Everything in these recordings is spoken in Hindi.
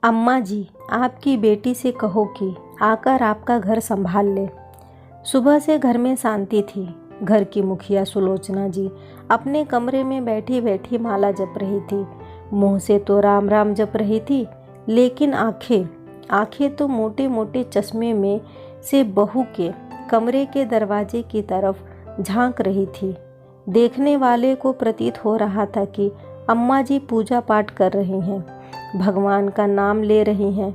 अम्मा जी, आपकी बेटी से कहो कि आकर आपका घर संभाल ले। सुबह से घर में शांति थी। घर की मुखिया सुलोचना जी अपने कमरे में बैठी बैठी माला जप रही थी। मुंह से तो राम राम जप रही थी, लेकिन आंखें तो मोटे मोटे चश्मे में से बहू के कमरे के दरवाजे की तरफ झांक रही थी। देखने वाले को प्रतीत हो रहा था कि अम्मा जी पूजा पाठ कर रही हैं, भगवान का नाम ले रही हैं,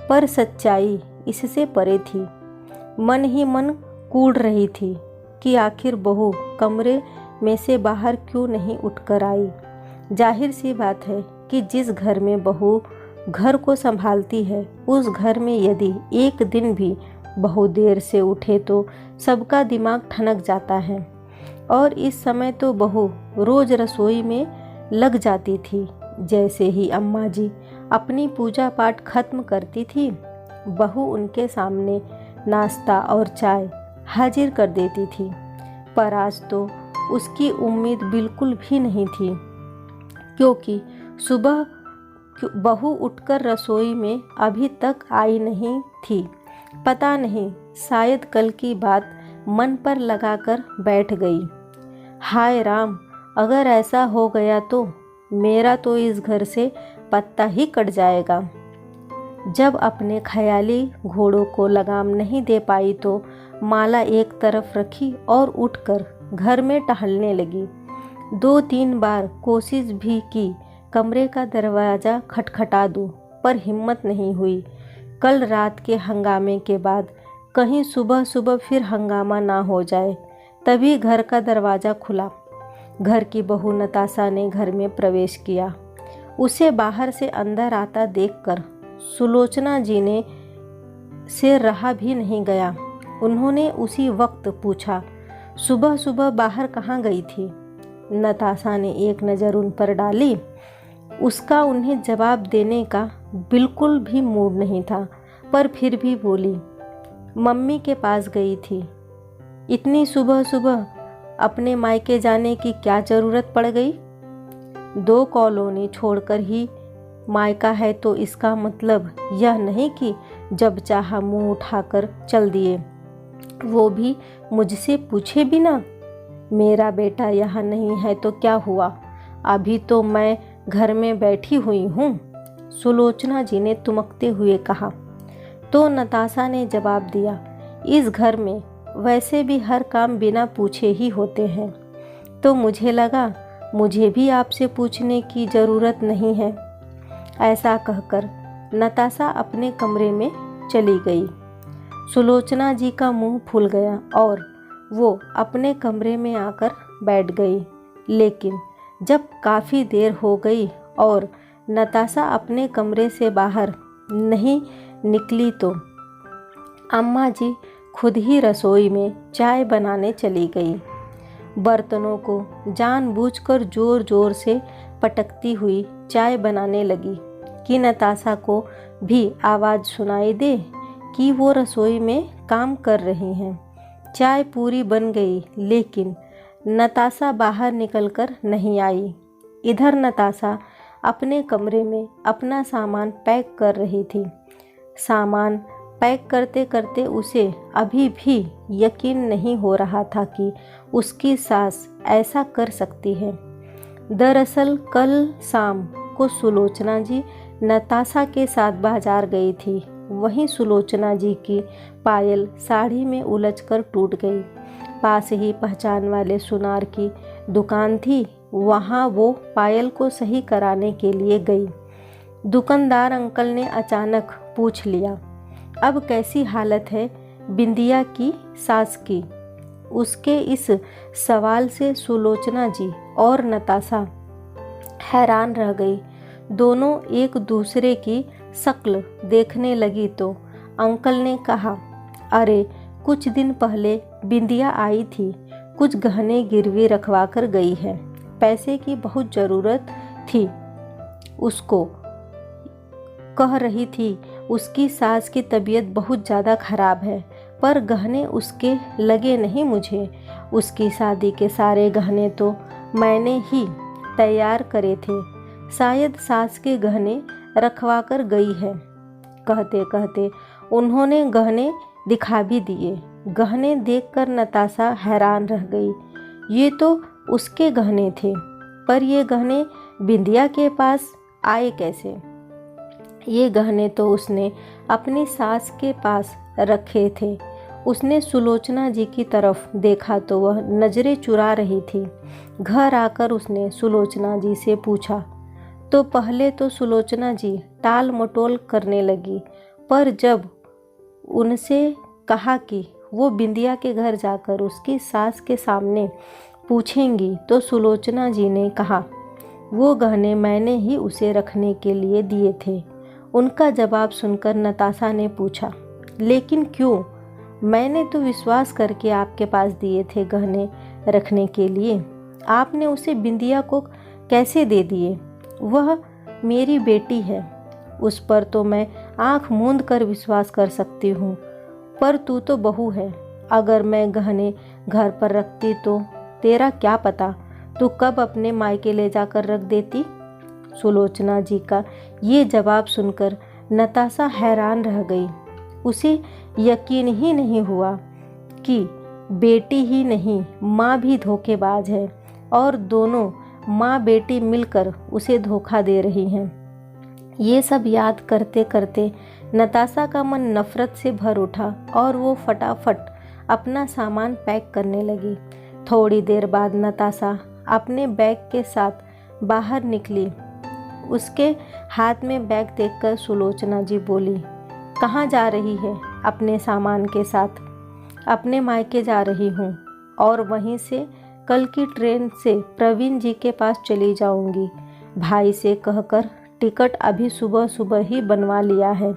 पर सच्चाई इससे परे थी। मन ही मन कूड़ रही थी कि आखिर बहू कमरे में से बाहर क्यों नहीं उठकर आई। जाहिर सी बात है कि जिस घर में बहू घर को संभालती है, उस घर में यदि एक दिन भी बहू देर से उठे तो सबका दिमाग ठनक जाता है। और इस समय तो बहू रोज रसोई में लग जाती थी। जैसे ही अम्मा जी अपनी पूजा पाठ खत्म करती थी, बहू उनके सामने नाश्ता और चाय हाजिर कर देती थी। पर आज तो उसकी उम्मीद बिल्कुल भी नहीं थी, क्योंकि सुबह बहू उठकर रसोई में अभी तक आई नहीं थी। पता नहीं, शायद कल की बात मन पर लगाकर बैठ गई। हाय राम, अगर ऐसा हो गया तो मेरा तो इस घर से पत्ता ही कट जाएगा। जब अपने ख्याली घोड़ों को लगाम नहीं दे पाई तो माला एक तरफ रखी और उठकर घर में टहलने लगी। 2-3 बार कोशिश भी की कमरे का दरवाज़ा खटखटा दूं, पर हिम्मत नहीं हुई। कल रात के हंगामे के बाद कहीं सुबह सुबह फिर हंगामा ना हो जाए। तभी घर का दरवाज़ा खुला। घर की बहू नताशा ने घर में प्रवेश किया। उसे बाहर से अंदर आता देखकर सुलोचना जी ने से रहा भी नहीं गया। उन्होंने उसी वक्त पूछा, सुबह सुबह बाहर कहाँ गई थी? नताशा ने एक नज़र उन पर डाली। उसका उन्हें जवाब देने का बिल्कुल भी मूड नहीं था, पर फिर भी बोली, मम्मी के पास गई थी। इतनी सुबह सुबह अपने मायके जाने की क्या ज़रूरत पड़ गई? 2 कॉलोनी छोड़कर ही मायका है तो इसका मतलब यह नहीं कि जब चाहा मुंह उठाकर चल दिए, वो भी मुझसे पूछे बिना। मेरा बेटा यहाँ नहीं है तो क्या हुआ? अभी तो मैं घर में बैठी हुई हूँ, सुलोचना जी ने तुमकते हुए कहा। तो नताशा ने जवाब दिया, इस घर में वैसे भी हर काम बिना पूछे ही होते हैं, तो मुझे लगा मुझे भी आपसे पूछने की ज़रूरत नहीं है। ऐसा कहकर नताशा अपने कमरे में चली गई। सुलोचना जी का मुंह फूल गया और वो अपने कमरे में आकर बैठ गई। लेकिन जब काफ़ी देर हो गई और नताशा अपने कमरे से बाहर नहीं निकली तो अम्मा जी खुद ही रसोई में चाय बनाने चली गई। बर्तनों को जानबूझकर ज़ोर ज़ोर से पटकती हुई चाय बनाने लगी कि नताशा को भी आवाज़ सुनाई दे कि वो रसोई में काम कर रही हैं। चाय पूरी बन गई, लेकिन नताशा बाहर निकलकर नहीं आई। इधर नताशा अपने कमरे में अपना सामान पैक कर रही थी। सामान पैक करते करते उसे अभी भी यकीन नहीं हो रहा था कि उसकी सास ऐसा कर सकती है। दरअसल कल शाम को सुलोचना जी नताशा के साथ बाजार गई थी। वहीं सुलोचना जी की पायल साड़ी में उलझकर टूट गई। पास ही पहचान वाले सुनार की दुकान थी, वहाँ वो पायल को सही कराने के लिए गई। दुकानदार अंकल ने अचानक पूछ लिया, अब कैसी हालत है बिंदिया की सास की? उसके इस सवाल से सुलोचना जी और नताशा हैरान रह गई। दोनों एक दूसरे की शक्ल देखने लगी तो अंकल ने कहा, अरे कुछ दिन पहले बिंदिया आई थी, कुछ गहने गिरवी रखवा कर गई है। पैसे की बहुत ज़रूरत थी उसको। कह रही थी उसकी सास की तबीयत बहुत ज़्यादा ख़राब है, पर गहने उसके लगे नहीं मुझे। उसकी शादी के सारे गहने तो मैंने ही तैयार करे थे। शायद सास के गहने रखवा कर गई है। कहते कहते उन्होंने गहने दिखा भी दिए। गहने देखकर नताशा हैरान रह गई। ये तो उसके गहने थे, पर ये गहने बिंदिया के पास आए कैसे? ये गहने तो उसने अपनी सास के पास रखे थे। उसने सुलोचना जी की तरफ देखा तो वह नज़रें चुरा रही थी। घर आकर उसने सुलोचना जी से पूछा तो पहले तो सुलोचना जी टाल मटोल करने लगी, पर जब उनसे कहा कि वो बिंदिया के घर जाकर उसकी सास के सामने पूछेंगी तो सुलोचना जी ने कहा वो गहने मैंने ही उसे रखने के लिए दिए थे। उनका जवाब सुनकर नताशा ने पूछा, लेकिन क्यों? मैंने तो विश्वास करके आपके पास दिए थे गहने रखने के लिए, आपने उसे बिंदिया को कैसे दे दिए? वह मेरी बेटी है, उस पर तो मैं आंख मूंद कर विश्वास कर सकती हूँ, पर तू तो बहू है। अगर मैं गहने घर पर रखती तो तेरा क्या पता तू कब अपने मायके ले जाकर रख देती। सुलोचना जी का ये जवाब सुनकर नताशा हैरान रह गई। उसे यकीन ही नहीं हुआ कि बेटी ही नहीं माँ भी धोखेबाज है और दोनों माँ बेटी मिलकर उसे धोखा दे रही हैं। ये सब याद करते करते नताशा का मन नफरत से भर उठा और वो फटाफट अपना सामान पैक करने लगी। थोड़ी देर बाद नताशा अपने बैग के साथ बाहर निकली। उसके हाथ में बैग देखकर सुलोचना जी बोली, कहाँ जा रही है? अपने सामान के साथ। अपने मायके जा रही हूँ और वहीं से कल की ट्रेन से प्रवीण जी के पास चली जाऊँगी। भाई से कहकर टिकट अभी सुबह सुबह ही बनवा लिया है।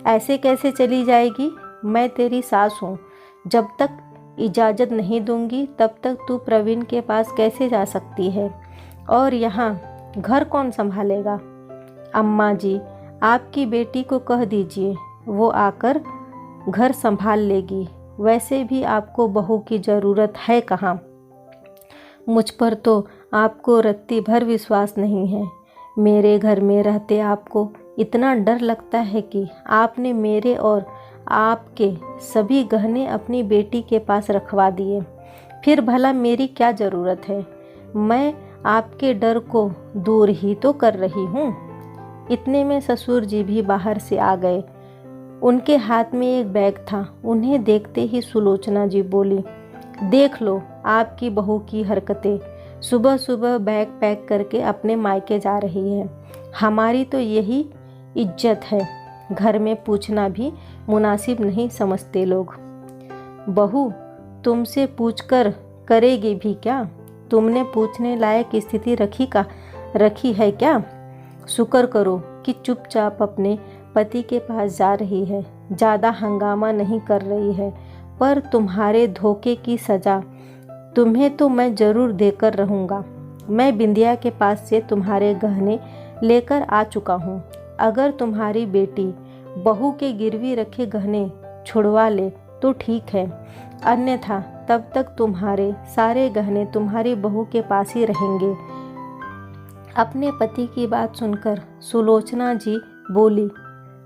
ऐसे कैसे चली जाएगी? मैं तेरी सास हूँ, जब तक इजाज़त नहीं दूंगी तब तक तू प्रवीण के पास कैसे जा सकती है? और यहाँ घर कौन संभालेगा? अम्मा जी, आपकी बेटी को कह दीजिए, वो आकर घर संभाल लेगी। वैसे भी आपको बहू की ज़रूरत है कहाँ? मुझ पर तो आपको रत्ती भर विश्वास नहीं है। मेरे घर में रहते आपको इतना डर लगता है कि आपने मेरे और आपके सभी गहने अपनी बेटी के पास रखवा दिए। फिर भला मेरी क्या ज़रूरत है? मैं आपके डर को दूर ही तो कर रही हूँ। इतने में ससुर जी भी बाहर से आ गए। उनके हाथ में एक बैग था। उन्हें देखते ही सुलोचना जी बोली, देख लो आपकी बहू की हरकतें, सुबह सुबह बैग पैक करके अपने मायके जा रही है। हमारी तो यही इज्जत है, घर में पूछना भी मुनासिब नहीं समझते लोग। बहू तुमसे पूछकर करेगी भी क्या? तुमने पूछने लायक स्थिति रखी है क्या? शुक्र करो कि चुपचाप अपने पति के पास जा रही है, ज़्यादा हंगामा नहीं कर रही है, पर तुम्हारे धोखे की सज़ा तुम्हें तो मैं ज़रूर देकर रहूँगा। मैं बिंदिया के पास से तुम्हारे गहने लेकर आ चुका हूँ। अगर तुम्हारी बेटी बहू के गिरवी रखे गहने छुड़वा ले तो ठीक है, अन्यथा तब तक तुम्हारे सारे गहने तुम्हारी बहू के पास ही रहेंगे। अपने पति की बात सुनकर सुलोचना जी बोली,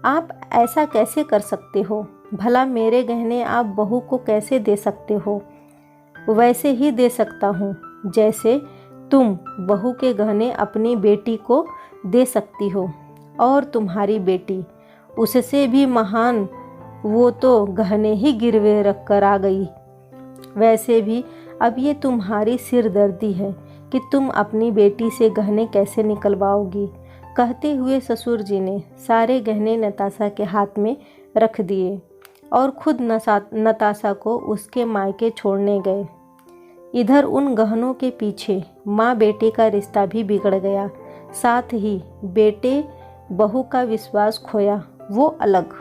आप ऐसा कैसे कर सकते हो? भला मेरे गहने आप बहू को कैसे दे सकते हो? वैसे ही दे सकता हूँ जैसे तुम बहू के गहने अपनी बेटी को दे सकती हो। और तुम्हारी बेटी उससे भी महान, वो तो गहने ही गिरवे रख कर आ गई। वैसे भी अब ये तुम्हारी सिरदर्दी है कि तुम अपनी बेटी से गहने कैसे निकलवाओगी। कहते हुए ससुर जी ने सारे गहने नताशा के हाथ में रख दिए और खुद नताशा को उसके मायके छोड़ने गए। इधर उन गहनों के पीछे माँ बेटे का रिश्ता भी बिगड़ गया, साथ ही बेटे बहू का विश्वास खोया, वो अलग।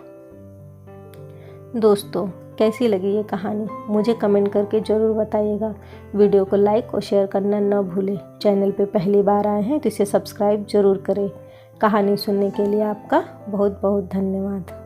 दोस्तों कैसी लगी ये कहानी मुझे कमेंट करके ज़रूर बताइएगा। वीडियो को लाइक और शेयर करना न भूलें। चैनल पे पहली बार आए हैं तो इसे सब्सक्राइब ज़रूर करें। कहानी सुनने के लिए आपका बहुत बहुत धन्यवाद।